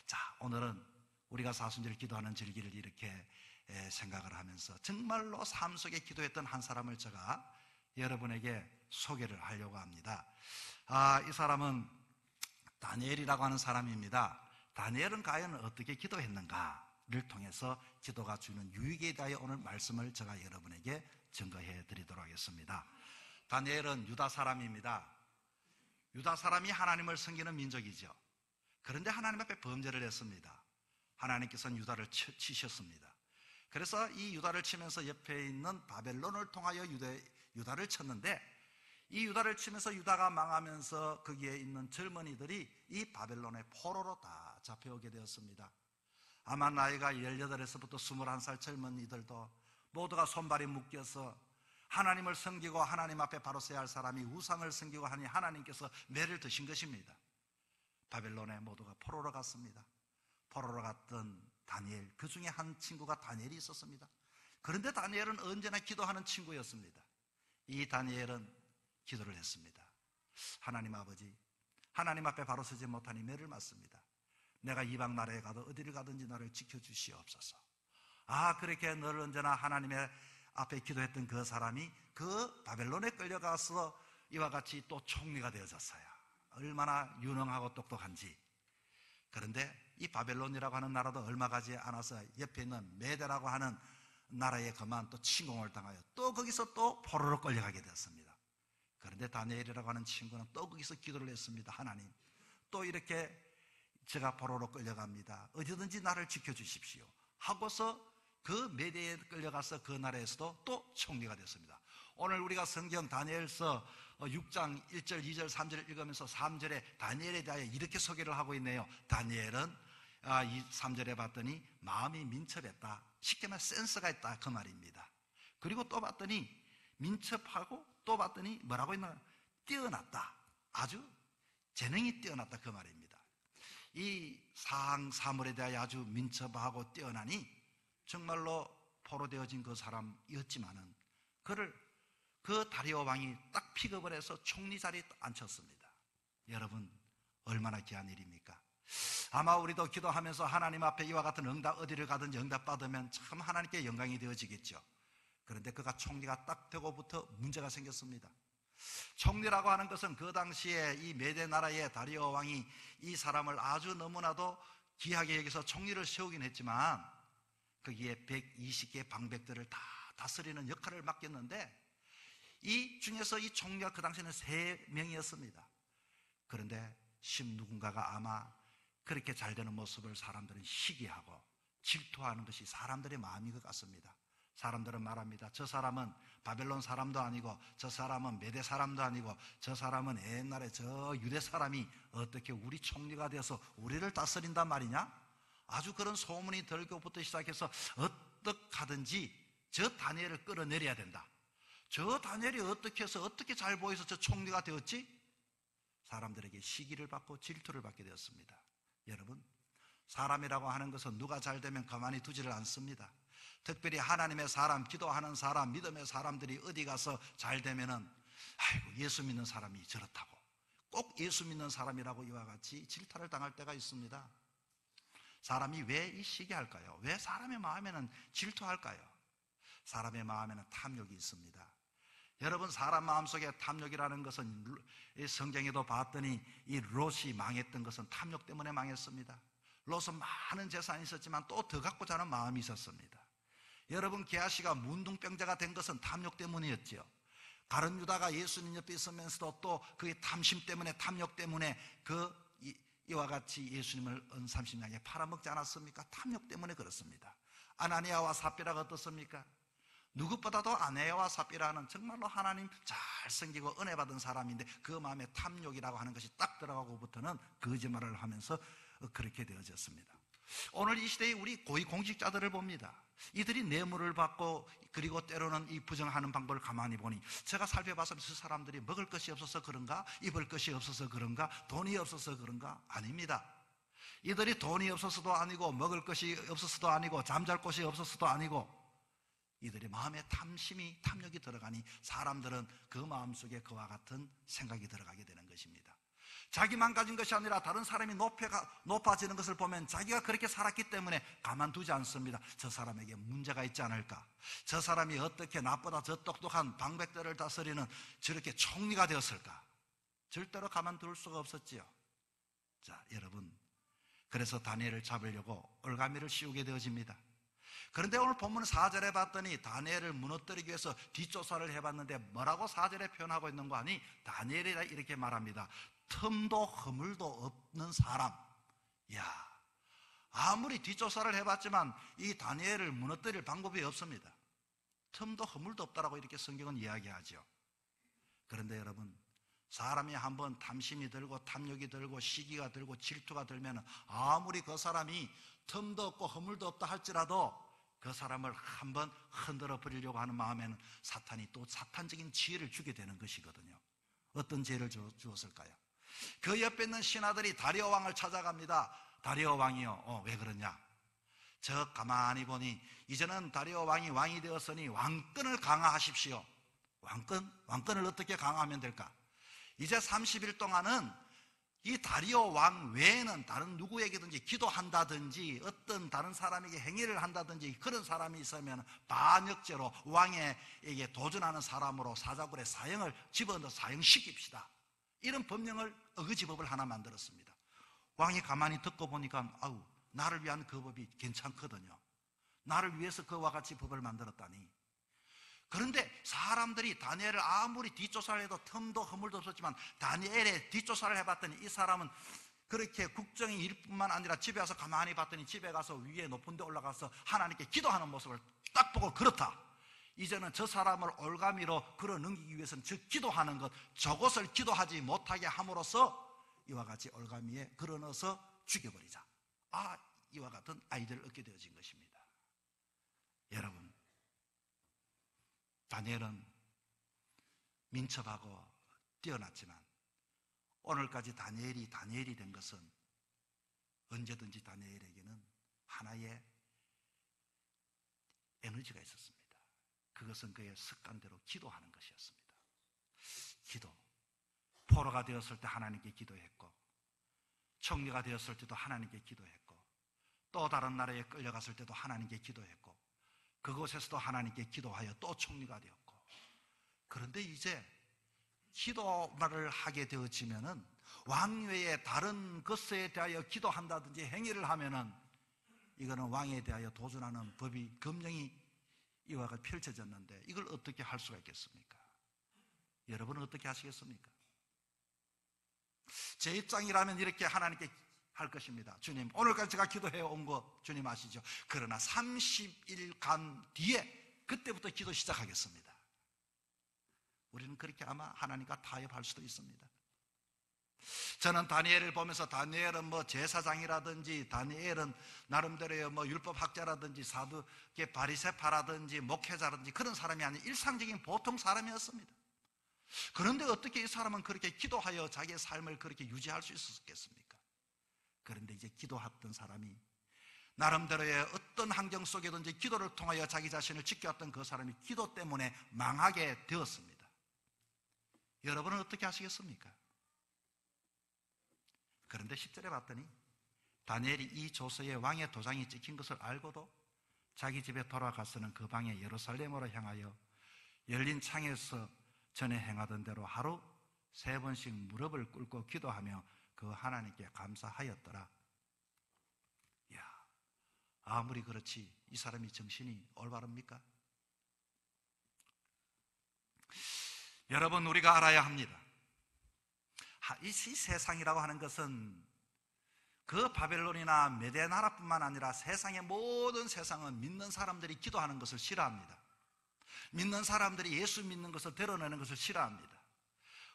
자, 오늘은 우리가 사순절 기도하는 절기를 이렇게 생각을 하면서 정말로 삶 속에 기도했던 한 사람을 제가 여러분에게 소개를 하려고 합니다. 이 사람은 다니엘이라고 하는 사람입니다. 다니엘은 과연 어떻게 기도했는가를 통해서 기도가 주는 유익에 대하여 오늘 말씀을 제가 여러분에게 증거해 드리도록 하겠습니다. 다니엘은 유다 사람입니다. 유다 사람이 하나님을 섬기는 민족이죠. 그런데 하나님 앞에 범죄를 했습니다. 하나님께서는 유다를 치셨습니다. 그래서 이 유다를 치면서 옆에 있는 바벨론을 통하여 유다를 쳤는데, 이 유다를 치면서 유다가 망하면서 거기에 있는 젊은이들이 이 바벨론의 포로로 다 잡혀오게 되었습니다. 아마 나이가 18에서부터 21살 젊은이들도 모두가 손발이 묶여서 하나님을 섬기고 하나님 앞에 바로 서야 할 사람이 우상을 섬기고 하니 하나님께서 매를 드신 것입니다. 바벨론에 모두가 포로로 갔습니다. 포로로 갔던 다니엘, 그 중에 한 친구가 다니엘이 있었습니다. 그런데 다니엘은 언제나 기도하는 친구였습니다. 이 다니엘은 기도를 했습니다. 하나님 아버지, 하나님 앞에 바로 서지 못하니 매를 맞습니다. 내가 이방 나라에 가도 어디를 가든지 나를 지켜주시옵소서. 그렇게 늘 언제나 하나님의 앞에 기도했던 그 사람이 그 바벨론에 끌려가서 이와 같이 또 총리가 되어졌어요. 얼마나 유능하고 똑똑한지. 그런데 이 바벨론이라고 하는 나라도 얼마 가지 않아서 옆에 있는 메대라고 하는 나라에 그만 또 침공을 당하여 또 거기서 또 포로로 끌려가게 되었습니다. 그런데 다니엘이라고 하는 친구는 또 거기서 기도를 했습니다. 하나님, 또 이렇게 제가 포로로 끌려갑니다. 어디든지 나를 지켜주십시오 하고서 그 메대에 끌려가서 그 나라에서도 또 총리가 됐습니다. 오늘 우리가 성경 다니엘서 6장 1절, 2절, 3절을 읽으면서 3절에 다니엘에 대하여 이렇게 소개를 하고 있네요. 다니엘은 3절에 봤더니 마음이 민첩했다. 쉽게 말해 센스가 있다, 그 말입니다. 그리고 또 봤더니 민첩하고 또 봤더니 뭐라고 했나? 뛰어났다. 아주 재능이 뛰어났다, 그 말입니다. 이 사물에 대하여 아주 민첩하고 뛰어나니 정말로 포로되어진 그 사람이었지만은 그를 그 다리오 왕이 딱 픽업을 해서 총리 자리에 앉혔습니다. 여러분, 얼마나 귀한 일입니까? 아마 우리도 기도하면서 하나님 앞에 이와 같은 응답, 어디를 가든지 응답 받으면 참 하나님께 영광이 되어지겠죠. 그런데 그가 총리가 딱 되고부터 문제가 생겼습니다. 총리라고 하는 것은 그 당시에 이 메대 나라의 다리오 왕이 이 사람을 아주 너무나도 귀하게 여기서 총리를 세우긴 했지만 거기에 120개의 방백들을 다 다스리는 역할을 맡겼는데 이 중에서 이 총리가 그 당시에는 3명이었습니다. 그런데 누군가가 아마 그렇게 잘 되는 모습을 사람들은 시기하고 질투하는 것이 사람들의 마음인 것 같습니다. 사람들은 말합니다. 저 사람은 바벨론 사람도 아니고 저 사람은 메대 사람도 아니고 저 사람은 옛날에 저 유대 사람이 어떻게 우리 총리가 되어서 우리를 다스린단 말이냐? 아주 그런 소문이 들고부터 시작해서 어떻게 하든지 저 다니엘을 끌어내려야 된다. 저 다니엘이 어떻게 해서 어떻게 잘 보여서 저 총리가 되었지? 사람들에게 시기를 받고 질투를 받게 되었습니다. 여러분, 사람이라고 하는 것은 누가 잘 되면 가만히 두지를 않습니다. 특별히 하나님의 사람, 기도하는 사람, 믿음의 사람들이 어디 가서 잘 되면은 아이고, 예수 믿는 사람이 저렇다고, 꼭 예수 믿는 사람이라고 이와 같이 질타를 당할 때가 있습니다. 사람이 왜 이 시기할까요? 왜 사람의 마음에는 질투할까요? 사람의 마음에는 탐욕이 있습니다. 여러분, 사람 마음속에 탐욕이라는 것은 성경에도 봤더니 이 롯이 망했던 것은 탐욕 때문에 망했습니다. 롯은 많은 재산이 있었지만 또 더 갖고자 하는 마음이 있었습니다. 여러분, 게하시가 문둥병자가 된 것은 탐욕 때문이었죠. 가룟 유다가 예수님 옆에 있으면서도 또 그의 탐심 때문에, 탐욕 때문에 이와 같이 예수님을 은삼십냥에 팔아먹지 않았습니까? 탐욕 때문에 그렇습니다. 아나니아와 삽비라가 어떻습니까? 누구보다도 아나니아와 삽비라는 정말로 하나님 잘 섬기고 은혜 받은 사람인데 그 마음에 탐욕이라고 하는 것이 딱 들어가고부터는 거짓말을 하면서 그렇게 되어졌습니다. 오늘 이 시대에 우리 고위공직자들을 봅니다. 이들이 뇌물을 받고 그리고 때로는 이 부정하는 방법을 가만히 보니 제가 살펴봐서 그 사람들이 먹을 것이 없어서 그런가, 입을 것이 없어서 그런가, 돈이 없어서 그런가? 아닙니다. 이들이 돈이 없어서도 아니고 먹을 것이 없어서도 아니고 잠잘 곳이 없어서도 아니고 이들의 마음에 탐욕이 들어가니 사람들은 그 마음속에 그와 같은 생각이 들어가게 되는 것입니다. 자기만 가진 것이 아니라 다른 사람이 높아지는 것을 보면 자기가 그렇게 살았기 때문에 가만두지 않습니다. 저 사람에게 문제가 있지 않을까? 저 사람이 어떻게 나보다 저 똑똑한 방백들을 다스리는 저렇게 총리가 되었을까? 절대로 가만둘 수가 없었지요. 자, 여러분, 그래서 다니엘을 잡으려고 올가미를 씌우게 되어집니다. 그런데 오늘 본문 4절에 봤더니 다니엘을 무너뜨리기 위해서 뒷조사를 해봤는데 뭐라고 4절에 표현하고 있는 거 아니? 다니엘이 이렇게 말합니다. 틈도 허물도 없는 사람. 야, 아무리 뒷조사를 해봤지만 이 다니엘을 무너뜨릴 방법이 없습니다. 틈도 허물도 없다라고 이렇게 성경은 이야기하죠. 그런데 여러분, 사람이 한번 탐심이 들고 탐욕이 들고 시기가 들고 질투가 들면 아무리 그 사람이 틈도 없고 허물도 없다 할지라도 그 사람을 한번 흔들어 버리려고 하는 마음에는 사탄이 또 사탄적인 지혜를 주게 되는 것이거든요. 어떤 지혜를 주었을까요? 그 옆에 있는 신하들이 다리오 왕을 찾아갑니다. 다리오 왕이요, 왜 그러냐? 저 가만히 보니 이제는 다리오 왕이 되었으니 왕권을 강화하십시오. 왕권을 어떻게 강화하면 될까? 이제 30일 동안은 이 다리오 왕 외에는 다른 누구에게든지 기도한다든지 어떤 다른 사람에게 행위를 한다든지 그런 사람이 있으면 반역죄로 왕에게 도전하는 사람으로 사자굴에 사형을 집어넣어 사형시킵시다. 이런 법령을 어거지법을 하나 만들었습니다. 왕이 가만히 듣고 보니까 아우, 나를 위한 그 법이 괜찮거든요. 나를 위해서 그와 같이 법을 만들었다니. 그런데 사람들이 다니엘을 아무리 뒷조사를 해도 틈도 허물도 없었지만 다니엘의 뒷조사를 해봤더니 이 사람은 그렇게 국정의 일뿐만 아니라 집에 와서 가만히 봤더니 집에 가서 위에 높은 데 올라가서 하나님께 기도하는 모습을 딱 보고 그렇다. 이제는 저 사람을 올가미로 끌어 넘기기 위해서는 저 기도하는 것, 저것을 기도하지 못하게 함으로써 이와 같이 올가미에 끌어 넣어서 죽여버리자. 이와 같은 아이디어를 얻게 되어진 것입니다. 여러분, 다니엘은 민첩하고 뛰어났지만 오늘까지 다니엘이 된 것은 언제든지 다니엘에게는 하나의 에너지가 있었습니다. 그것은 그의 습관대로 기도하는 것이었습니다. 기도. 포로가 되었을 때 하나님께 기도했고, 총리가 되었을 때도 하나님께 기도했고, 또 다른 나라에 끌려갔을 때도 하나님께 기도했고, 그곳에서도 하나님께 기도하여 또 총리가 되었고, 그런데 이제 기도를 하게 되어지면은 왕외에 다른 것에 대하여 기도한다든지 행위를 하면은 이거는 왕에 대하여 도전하는 법이 금령이 이와 같이 펼쳐졌는데 이걸 어떻게 할 수가 있겠습니까? 여러분은 어떻게 하시겠습니까? 제 입장이라면 이렇게 하나님께 할 것입니다. 주님, 오늘까지 제가 기도해 온 거 주님 아시죠? 그러나 30일간 뒤에 그때부터 기도 시작하겠습니다. 우리는 그렇게 아마 하나님과 타협할 수도 있습니다. 저는 다니엘을 보면서 다니엘은 뭐 제사장이라든지 다니엘은 나름대로의 뭐 율법학자라든지 사두개 바리새파라든지 목회자라든지 그런 사람이 아닌 일상적인 보통 사람이었습니다. 그런데 어떻게 이 사람은 그렇게 기도하여 자기의 삶을 그렇게 유지할 수 있었겠습니까? 그런데 이제 기도했던 사람이 나름대로의 어떤 환경 속에든지 기도를 통하여 자기 자신을 지켜왔던 그 사람이 기도 때문에 망하게 되었습니다. 여러분은 어떻게 하시겠습니까? 그런데 10절에 봤더니 다니엘이 이 조서에 왕의 도장이 찍힌 것을 알고도 자기 집에 돌아가서는 그 방에 예루살렘으로 향하여 열린 창에서 전에 행하던 대로 하루 3번씩 무릎을 꿇고 기도하며 그 하나님께 감사하였더라. 아무리 그렇지 이 사람이 정신이 올바릅니까? 여러분, 우리가 알아야 합니다. 이 세상이라고 하는 것은 그 바벨론이나 메대 나라뿐만 아니라 세상의 모든 세상은 믿는 사람들이 기도하는 것을 싫어합니다. 믿는 사람들이 예수 믿는 것을 드러내는 것을 싫어합니다.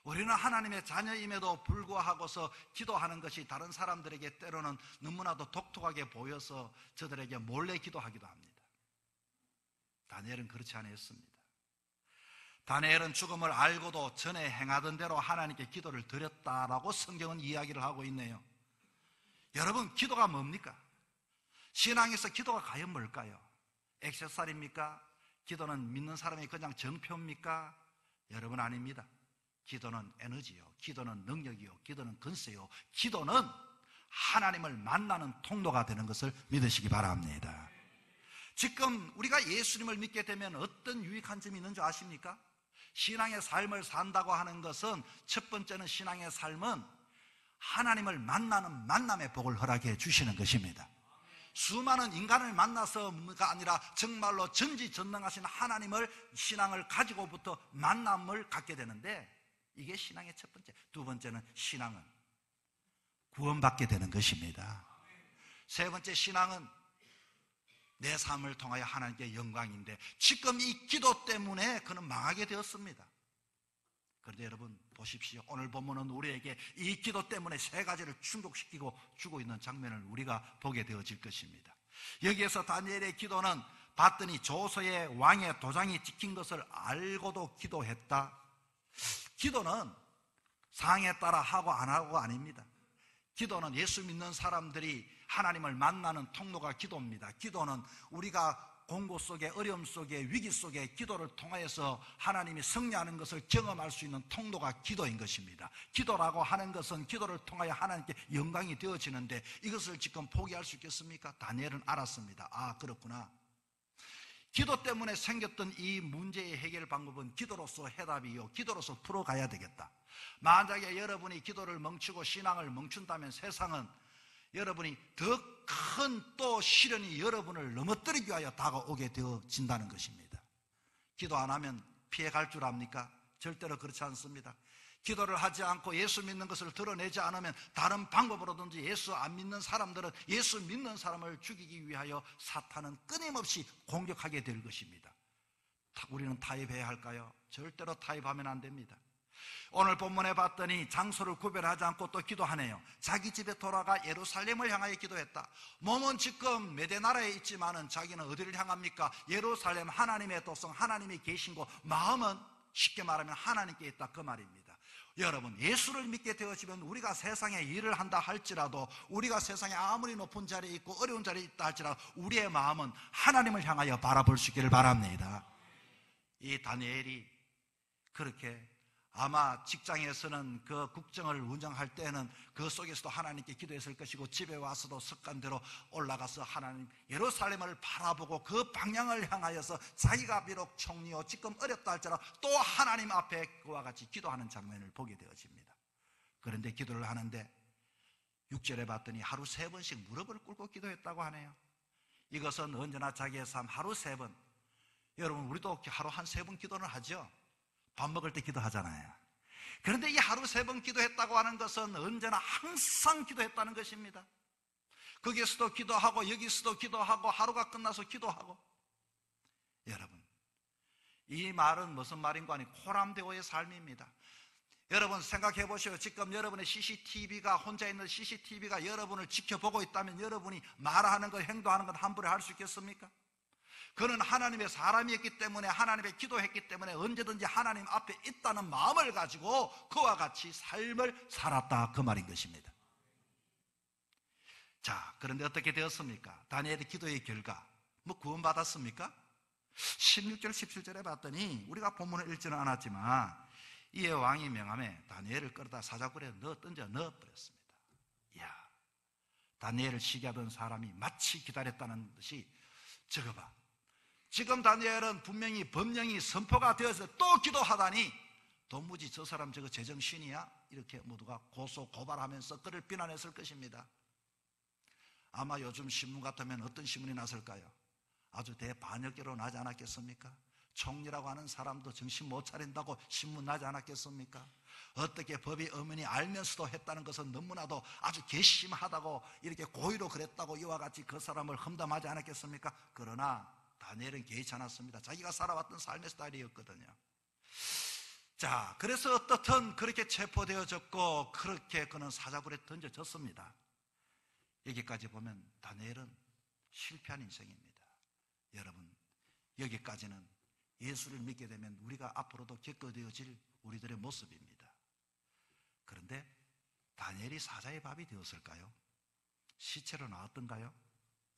우리는 하나님의 자녀임에도 불구하고서 기도하는 것이 다른 사람들에게 때로는 너무나도 독특하게 보여서 저들에게 몰래 기도하기도 합니다. 다니엘은 그렇지 않았습니다. 다니엘은 죽음을 알고도 전에 행하던 대로 하나님께 기도를 드렸다라고 성경은 이야기를 하고 있네요. 여러분, 기도가 뭡니까? 신앙에서 기도가 과연 뭘까요? 액세서리입니까? 기도는 믿는 사람이 그냥 정표입니까? 여러분, 아닙니다. 기도는 에너지요, 기도는 능력이요, 기도는 근세요, 기도는 하나님을 만나는 통로가 되는 것을 믿으시기 바랍니다. 지금 우리가 예수님을 믿게 되면 어떤 유익한 점이 있는 줄 아십니까? 신앙의 삶을 산다고 하는 것은, 첫 번째는 신앙의 삶은 하나님을 만나는 만남의 복을 허락해 주시는 것입니다. 수많은 인간을 만나서가 아니라 정말로 전지전능하신 하나님을, 신앙을 가지고부터 만남을 갖게 되는데, 이게 신앙의 첫 번째. 두 번째는 신앙은 구원받게 되는 것입니다. 세 번째, 신앙은 내 삶을 통하여 하나님께 영광인데, 지금 이 기도 때문에 그는 망하게 되었습니다. 그런데 여러분 보십시오. 오늘 본문은 우리에게 이 기도 때문에 세 가지를 충족시키고 주고 있는 장면을 우리가 보게 되어질 것입니다. 여기에서 다니엘의 기도는 봤더니 조서의 왕의 도장이 찍힌 것을 알고도 기도했다. 기도는 상황에 따라 하고 안 하고가 아닙니다. 기도는 예수 믿는 사람들이 하나님을 만나는 통로가 기도입니다. 기도는 우리가 공고 속에, 어려움 속에, 위기 속에 기도를 통하여서 하나님이 승리하는 것을 경험할 수 있는 통로가 기도인 것입니다. 기도라고 하는 것은 기도를 통하여 하나님께 영광이 되어지는데, 이것을 지금 포기할 수 있겠습니까? 다니엘은 알았습니다. 아, 그렇구나. 기도 때문에 생겼던 이 문제의 해결 방법은 기도로서 해답이요, 기도로서 풀어가야 되겠다. 만약에 여러분이 기도를 멈추고 신앙을 멈춘다면 세상은 여러분이 더 큰 또 시련이 여러분을 넘어뜨리기 위하여 다가오게 되어진다는 것입니다. 기도 안 하면 피해갈 줄 압니까? 절대로 그렇지 않습니다. 기도를 하지 않고 예수 믿는 것을 드러내지 않으면 다른 방법으로든지 예수 안 믿는 사람들은 예수 믿는 사람을 죽이기 위하여 사탄은 끊임없이 공격하게 될 것입니다. 우리는 타협해야 할까요? 절대로 타협하면 안 됩니다. 오늘 본문에 봤더니 장소를 구별하지 않고 또 기도하네요. 자기 집에 돌아가 예루살렘을 향하여 기도했다. 몸은 지금 메대 나라에 있지만은 자기는 어디를 향합니까? 예루살렘, 하나님의 도성, 하나님이 계신 곳. 마음은 쉽게 말하면 하나님께 있다, 그 말입니다. 여러분, 예수를 믿게 되어지면 우리가 세상에 일을 한다 할지라도, 우리가 세상에 아무리 높은 자리에 있고 어려운 자리에 있다 할지라도 우리의 마음은 하나님을 향하여 바라볼 수 있기를 바랍니다. 이 다니엘이 그렇게 아마 직장에서는 그 국정을 운영할 때는 그 속에서도 하나님께 기도했을 것이고, 집에 와서도 습관대로 올라가서 하나님 예루살렘을 바라보고 그 방향을 향하여서 자기가 비록 총리요 지금 어렵다 할지라도 또 하나님 앞에 그와 같이 기도하는 장면을 보게 되어집니다. 그런데 기도를 하는데 6절에 봤더니 하루 3번씩 무릎을 꿇고 기도했다고 하네요. 이것은 언제나 자기의 삶 하루 3번, 여러분 우리도 하루 한 3번 기도는 하죠. 밥 먹을 때 기도하잖아요. 그런데 이 하루 3번 기도했다고 하는 것은 언제나 항상 기도했다는 것입니다. 거기에서도 기도하고 여기서도 기도하고 하루가 끝나서 기도하고. 여러분, 이 말은 무슨 말인가 하니 코람데오의 삶입니다. 여러분 생각해 보시오. 지금 여러분의 CCTV가, 혼자 있는 CCTV가 여러분을 지켜보고 있다면 여러분이 말하는 것, 행동하는 것 함부로 할 수 있겠습니까? 그는 하나님의 사람이었기 때문에, 하나님의 기도했기 때문에 언제든지 하나님 앞에 있다는 마음을 가지고 그와 같이 삶을 살았다, 그 말인 것입니다. 자, 그런데 어떻게 되었습니까? 다니엘의 기도의 결과 뭐 구원받았습니까? 16절 17절에 봤더니 우리가 본문을 읽지는 않았지만 이에 왕이 명함에 다니엘을 끌어다 사자굴에 던져 넣어버렸습니다. 이야, 다니엘을 시기하던 사람이 마치 기다렸다는 듯이, 적어봐, 지금 다니엘은 분명히 법령이 선포가 되어서 또 기도하다니 도무지 저 사람 저거 제정신이야? 이렇게 모두가 고소 고발하면서 그를 비난했을 것입니다. 아마 요즘 신문 같으면 어떤 신문이 났을까요? 아주 대반역계로 나지 않았겠습니까? 총리라고 하는 사람도 정신 못 차린다고 신문 나지 않았겠습니까? 어떻게 법이 엄연히 알면서도 했다는 것은 너무나도 아주 괘씸하다고, 이렇게 고의로 그랬다고 이와 같이 그 사람을 험담하지 않았겠습니까? 그러나 다니엘은 개의치 않았습니다. 자기가 살아왔던 삶의 스타일이었거든요. 자, 그래서 어떻든 그렇게 체포되어졌고 그렇게 그는 사자굴에 던져졌습니다. 여기까지 보면 다니엘은 실패한 인생입니다. 여러분, 여기까지는 예수를 믿게 되면 우리가 앞으로도 겪어되어질 우리들의 모습입니다. 그런데 다니엘이 사자의 밥이 되었을까요? 시체로 나왔던가요?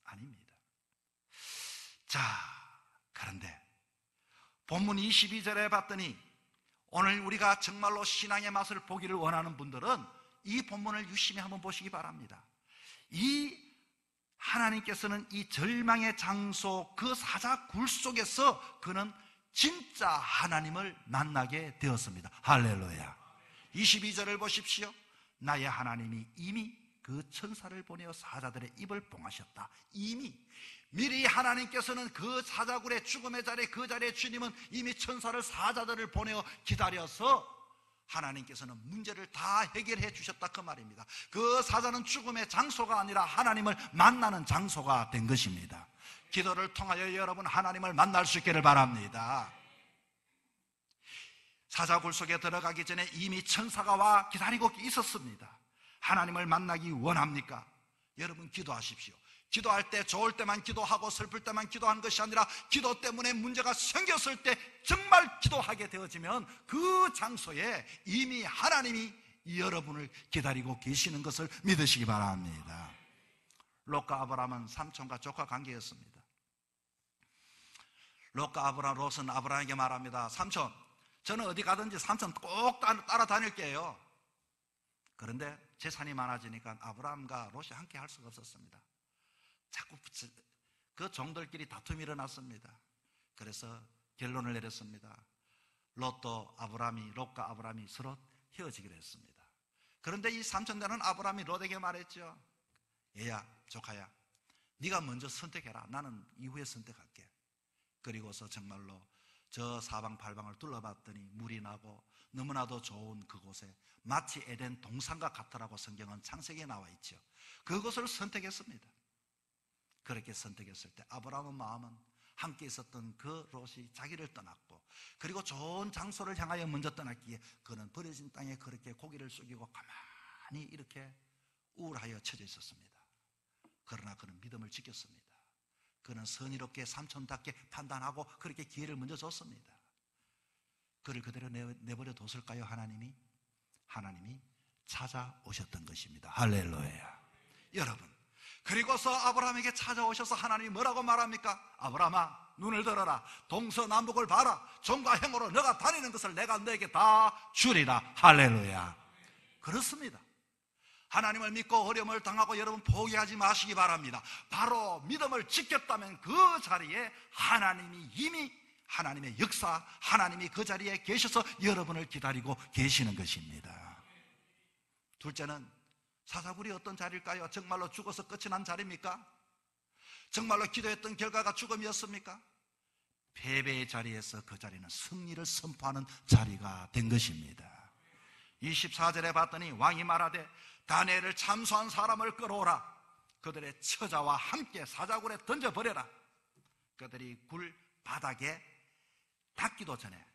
아닙니다. 자, 그런데 본문 22절에 봤더니 오늘 우리가 정말로 신앙의 맛을 보기를 원하는 분들은 이 본문을 유심히 한번 보시기 바랍니다. 이 하나님께서는 이 절망의 장소, 그 사자 굴 속에서 그는 진짜 하나님을 만나게 되었습니다. 할렐루야. 22절을 보십시오. 나의 하나님이 이미 그 천사를 보내어 사자들의 입을 봉하셨다. 이미 미리 하나님께서는 그 사자굴의 죽음의 자리에, 그 자리에 주님은 이미 천사를, 사자들을 보내어 기다려서 하나님께서는 문제를 다 해결해 주셨다, 그 말입니다. 그 사자는 죽음의 장소가 아니라 하나님을 만나는 장소가 된 것입니다. 기도를 통하여 여러분 하나님을 만날 수 있기를 바랍니다. 사자굴 속에 들어가기 전에 이미 천사가 와 기다리고 있었습니다. 하나님을 만나기 원합니까? 여러분 기도하십시오. 기도할 때 좋을 때만 기도하고 슬플 때만 기도하는 것이 아니라 기도 때문에 문제가 생겼을 때 정말 기도하게 되어지면 그 장소에 이미 하나님이 여러분을 기다리고 계시는 것을 믿으시기 바랍니다. 롯과 아브라함은 삼촌과 조카 관계였습니다. 롯과 롯은 아브라함에게 말합니다. 삼촌, 저는 어디 가든지 삼촌 꼭 따라다닐게요. 그런데 재산이 많아지니까 아브라함과 롯이 함께 할 수가 없었습니다. 자꾸 그 종들끼리 다툼이 일어났습니다. 그래서 결론을 내렸습니다. 롯과 아브라함이 서로 헤어지기로 했습니다. 그런데 이 삼촌되는 아브라함이 롯에게 말했죠. 얘야, 조카야, 네가 먼저 선택해라. 나는 이후에 선택할게. 그리고서 정말로 저 사방팔방을 둘러봤더니 물이 나고 너무나도 좋은 그곳에 마치 에덴 동산과 같으라고 성경은 창세기에 나와 있죠. 그곳을 선택했습니다. 그렇게 선택했을 때 아브라함의 마음은 함께 있었던 그 롯이 자기를 떠났고, 그리고 좋은 장소를 향하여 먼저 떠났기에 그는 버려진 땅에 그렇게 고개를 숙이고 가만히 이렇게 우울하여 처져 있었습니다. 그러나 그는 믿음을 지켰습니다. 그는 선의롭게 삼촌답게 판단하고 그렇게 기회를 먼저 줬습니다. 그를 그대로 내버려 뒀을까요? 하나님이 찾아오셨던 것입니다. 할렐루야. 여러분, 그리고서 아브라함에게 찾아오셔서 하나님이 뭐라고 말합니까? 아브라함아, 눈을 들어라. 동서남북을 봐라. 종과 행으로 너가 다니는 것을 내가 너에게 다 주리라. 할렐루야. 그렇습니다. 하나님을 믿고 어려움을 당하고 여러분 포기하지 마시기 바랍니다. 바로 믿음을 지켰다면 그 자리에 하나님이 이미 하나님의 역사, 하나님이 그 자리에 계셔서 여러분을 기다리고 계시는 것입니다. 둘째는 사자굴이 어떤 자리일까요? 정말로 죽어서 끝이 난 자리입니까? 정말로 기도했던 결과가 죽음이었습니까? 패배의 자리에서 그 자리는 승리를 선포하는 자리가 된 것입니다. 24절에 봤더니 왕이 말하되 다니엘을 참소한 사람을 끌어오라. 그들의 처자와 함께 사자굴에 던져버려라. 그들이 굴 바닥에 닿기도 전에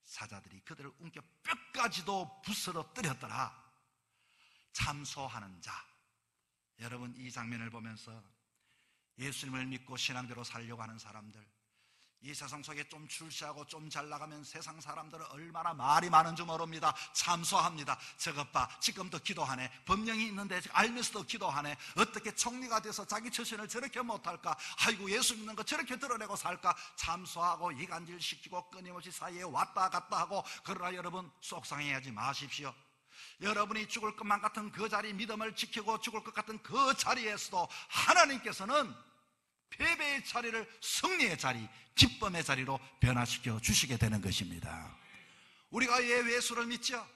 사자들이 그들을 움켜 뼈까지도 부스러뜨렸더라. 참소하는 자. 여러분, 이 장면을 보면서 예수님을 믿고 신앙대로 살려고 하는 사람들, 이 세상 속에 좀 출세하고 좀 잘 나가면 세상 사람들은 얼마나 말이 많은 줄 모릅니다. 참소합니다. 저것 봐, 지금도 기도하네. 법령이 있는데 알면서도 기도하네. 어떻게 총리가 돼서 자기 처신을 저렇게 못할까? 아이고, 예수 믿는 거 저렇게 드러내고 살까? 참소하고 이간질시키고 끊임없이 사이에 왔다 갔다 하고. 그러나 여러분, 속상해하지 마십시오. 여러분이 죽을 것만 같은 그 자리, 믿음을 지키고 죽을 것 같은 그 자리에서도 하나님께서는 패배의 자리를 승리의 자리, 기쁨의 자리로 변화시켜 주시게 되는 것입니다. 우리가 왜 예수를 믿죠?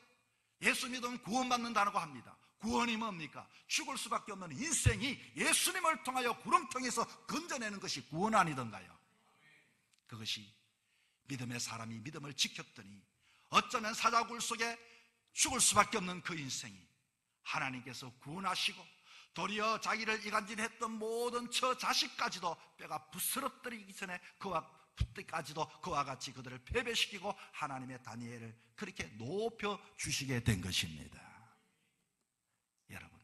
예수 믿으면 구원받는다고 합니다. 구원이 뭡니까? 죽을 수밖에 없는 인생이 예수님을 통하여 구름통에서 건져내는 것이 구원 아니던가요? 그것이 믿음의 사람이 믿음을 지켰더니 어쩌면 사자굴 속에 죽을 수밖에 없는 그 인생이 하나님께서 구원하시고 도리어 자기를 이간질했던 모든 저 자식까지도 뼈가 부스러뜨리기 전에 그와 같이 그들을 패배시키고 하나님의 다니엘을 그렇게 높여 주시게 된 것입니다. 여러분,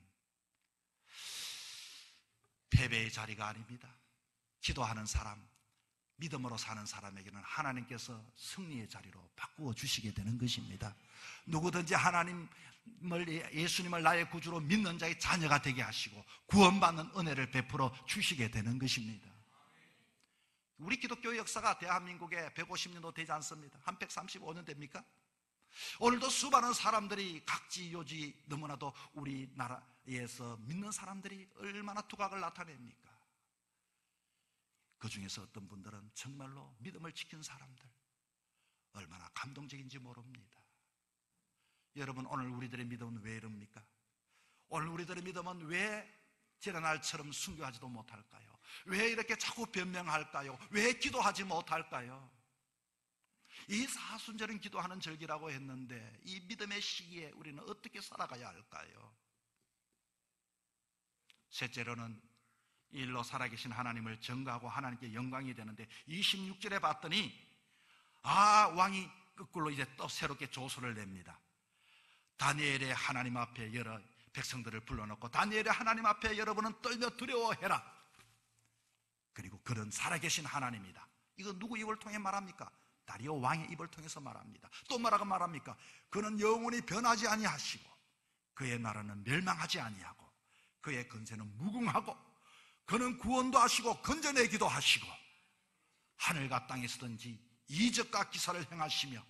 패배의 자리가 아닙니다. 기도하는 사람, 믿음으로 사는 사람에게는 하나님께서 승리의 자리로 바꾸어 주시게 되는 것입니다. 누구든지 예수님을 나의 구주로 믿는 자의 자녀가 되게 하시고 구원받는 은혜를 베풀어 주시게 되는 것입니다. 우리 기독교 역사가 대한민국에 150년도 되지 않습니다. 한 135년 됩니까? 오늘도 수많은 사람들이 각지요지 너무나도 우리나라에서 믿는 사람들이 얼마나 두각을 나타냅니까? 그 중에서 어떤 분들은 정말로 믿음을 지킨 사람들, 얼마나 감동적인지 모릅니다. 여러분, 오늘 우리들의 믿음은 왜 이럽니까? 오늘 우리들의 믿음은 왜 지난날처럼 순교하지도 못할까요? 왜 이렇게 자꾸 변명할까요? 왜 기도하지 못할까요? 이 사순절은 기도하는 절기라고 했는데 이 믿음의 시기에 우리는 어떻게 살아가야 할까요? 셋째로는 일로 살아계신 하나님을 전가하고 하나님께 영광이 되는데 26절에 봤더니 왕이 거꾸로 이제 또 새롭게 조소를 냅니다. 다니엘의 하나님 앞에 여러 백성들을 불러놓고 다니엘의 하나님 앞에 여러분은 떨며 두려워해라. 그리고 그런 살아계신 하나님이다. 이거 누구 입을 통해 말합니까? 다리오 왕의 입을 통해서 말합니다. 또 뭐라고 말합니까? 그는 영원히 변하지 아니하시고 그의 나라는 멸망하지 아니하고 그의 권세는 무궁하고 그는 구원도 하시고 건져내기도 하시고 하늘과 땅에서든지 이적과 기사를 행하시며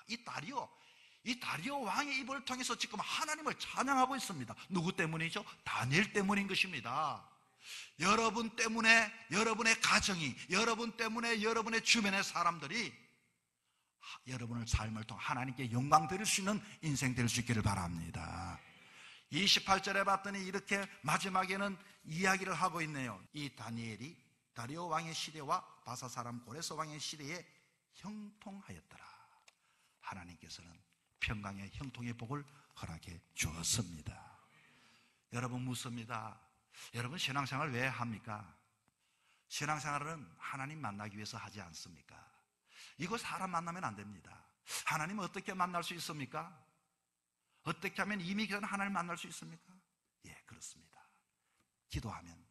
이 다리오 왕의 입을 통해서 지금 하나님을 찬양하고 있습니다. 누구 때문이죠? 다니엘 때문인 것입니다. 여러분 때문에 여러분의 가정이, 여러분 때문에 여러분의 주변의 사람들이 여러분의 삶을 통해 하나님께 영광 드릴 수 있는 인생 될 수 있기를 바랍니다. 28절에 봤더니 이렇게 마지막에는 이야기를 하고 있네요. 이 다니엘이 다리오 왕의 시대와 바사 사람 고레스 왕의 시대에 형통하였더라. 하나님께서는 평강의 형통의 복을 허락해 주었습니다. 여러분 묻습니다. 여러분 신앙생활 왜 합니까? 신앙생활은 하나님 만나기 위해서 하지 않습니까? 이거 사람 만나면 안 됩니다. 하나님 어떻게 만날 수 있습니까? 어떻게 하면 이미 하나님 만날 수 있습니까? 예, 그렇습니다. 기도하면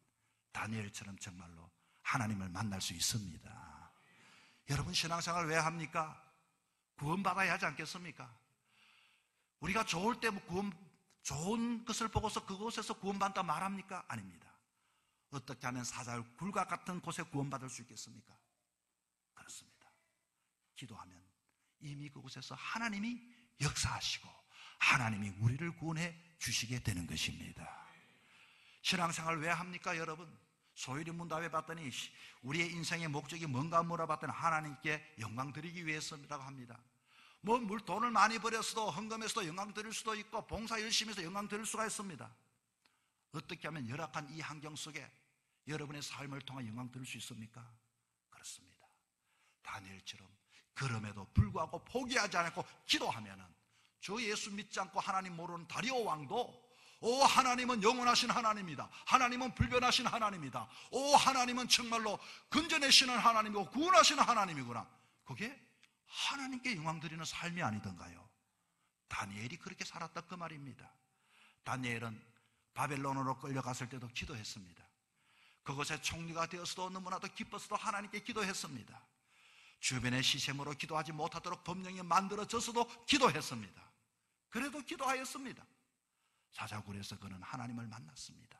다니엘처럼 정말로 하나님을 만날 수 있습니다. 여러분 신앙생활 왜 합니까? 구원받아야 하지 않겠습니까? 우리가 좋을 때 좋은 것을 보고서 그곳에서 구원받다 말합니까? 아닙니다. 어떻게 하면 사자의 굴과 같은 곳에 구원받을 수 있겠습니까? 그렇습니다. 기도하면 이미 그곳에서 하나님이 역사하시고 하나님이 우리를 구원해 주시게 되는 것입니다. 신앙생활 왜 합니까 여러분? 소율이 문답해 봤더니 우리의 인생의 목적이 뭔가 물어봤더니 하나님께 영광 드리기 위해서라고 합니다. 돈을 많이 벌였어도 헌금해서도 영광 드릴 수도 있고 봉사 열심히 해서 영광 드릴 수가 있습니다. 어떻게 하면 열악한 이 환경 속에 여러분의 삶을 통해 영광 드릴 수 있습니까? 그렇습니다. 다니엘처럼 그럼에도 불구하고 포기하지 않고 기도하면은 저 예수 믿지 않고 하나님 모르는 다리오 왕도 하나님은 영원하신 하나님이다. 하나님은 불변하신 하나님이다. 하나님은 정말로 건져내시는 하나님이고 구원하시는 하나님이구나. 그게 하나님께 영광 드리는 삶이 아니던가요? 다니엘이 그렇게 살았다 그 말입니다. 다니엘은 바벨론으로 끌려갔을 때도 기도했습니다. 그곳에 총리가 되었어도 너무나도 기뻤어도 하나님께 기도했습니다. 주변의 시샘으로 기도하지 못하도록 법령이 만들어졌어도 기도했습니다. 그래도 기도하였습니다. 사자굴에서 그는 하나님을 만났습니다.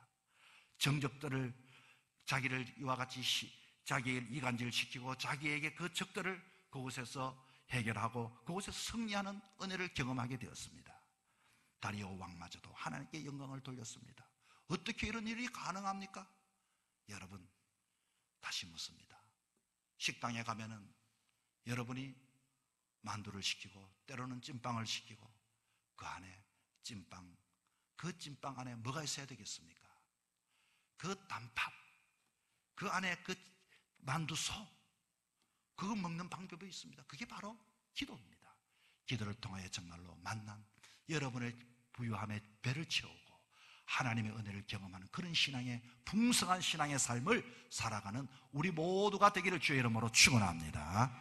정적들을 자기를 이와 같이 자기를 이간질시키고 자기에게 그 적들을 그곳에서 해결하고 그곳에서 승리하는 은혜를 경험하게 되었습니다. 다리오 왕마저도 하나님께 영광을 돌렸습니다. 어떻게 이런 일이 가능합니까? 여러분 다시 묻습니다. 식당에 가면은 여러분이 만두를 시키고 때로는 찐빵을 시키고 그 안에 그 찐빵 안에 뭐가 있어야 되겠습니까? 그 단팥, 그 안에 그 만두소, 그거 먹는 방법이 있습니다. 그게 바로 기도입니다. 기도를 통하여 정말로 만난 여러분의 부유함에 배를 채우고 하나님의 은혜를 경험하는 그런 신앙의 풍성한 신앙의 삶을 살아가는 우리 모두가 되기를 주의 이름으로 축원합니다.